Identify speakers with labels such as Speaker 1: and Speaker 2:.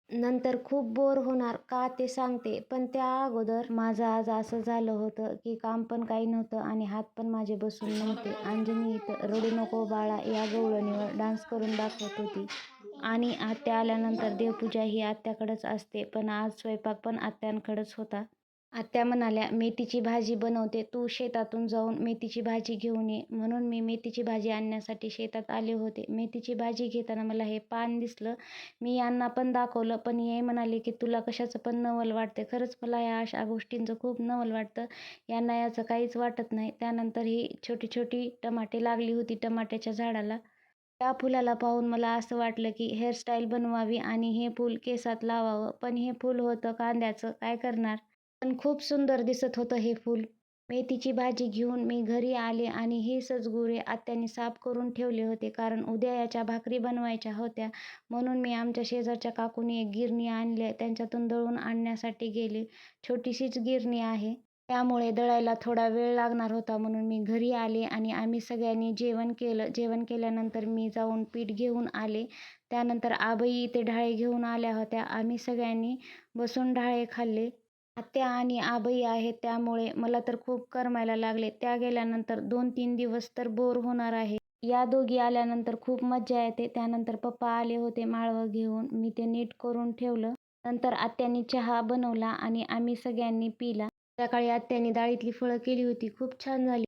Speaker 1: नंतर खूप बोर होणार का ते सांगते. पण त्या अगोदर माझं आज असं झालं होतं की काम पण काही नव्हतं आणि हात पण माझे बसून नव्हते. अंजनी इथं रडू नको बाळा या गवळणीवर डान्स करून दाखवत होती. आणि आत्या आल्यानंतर देवपूजा ही आत्याकडंच असते. पण आज स्वयंपाक पण आत्यांकडंच होता. आत्या म्हणाल्या, मेथीची भाजी बनवते, तू शेतातून जाऊन मेथीची भाजी घेऊन ये. म्हणून मी मेथीची भाजी आणण्यासाठी शेतात आले होते. मेथीची भाजी घेताना मला हे पान दिसलं. मी यांना पण दाखवलं, पण हे म्हणाले की तुला कशाचं पण नवल वाटते. खरंच मला या अशा गोष्टींचं खूप नवल वाटतं. यांना याचं काहीच वाटत नाही. त्यानंतर ही छोटी छोटी टमाटे लागली होती टमाट्याच्या झाडाला. त्या फुलाला पाहून मला असं वाटलं की हेअरस्टाईल बनवावी आणि हे फूल केसात लावावं. पण हे फूल होतं कांद्याचं, काय करणार? पण खूप सुंदर दिसत होतं हे फूल. मेथीची भाजी घेऊन मी घरी आले आणि हे सजगुरे आत्याने साफ करून ठेवले होते. कारण उद्या याच्या भाकरी बनवायच्या होत्या. म्हणून मी आमच्या शेजारच्या काकूने एक गिरणी आणली आहे. त्यांच्यातून दळून आणण्यासाठी गेले. छोटीशीच गिरणी आहे. त्यामुळे दळायला थोडा वेळ लागणार होता म्हणून मी घरी आले आणि आम्ही सगळ्यांनी जेवण केलं. जेवण केल्यानंतर मी जाऊन पीठ घेऊन आले. त्यानंतर आबाई इथे ढाळे घेऊन आल्या होत्या. आम्ही सगळ्यांनी बसून ढाळे खाल्ले. आत्या आणि आबाई आहेत त्यामुळे मला तर खूप करमायला लागले. त्या गेल्यानंतर 2-3 दिवस तर बोर होणार आहे. या दोघी आल्यानंतर खूप मज्जा येते. त्यानंतर पप्पा आले होते माळवं घेऊन. मी ते नीट करून ठेवलं. नंतर आत्यानी चहा बनवला आणि आम्ही सगळ्यांनी पिला. सकाळी आत्यानी डाळीतली फळं केली होती. खूप छान झाली.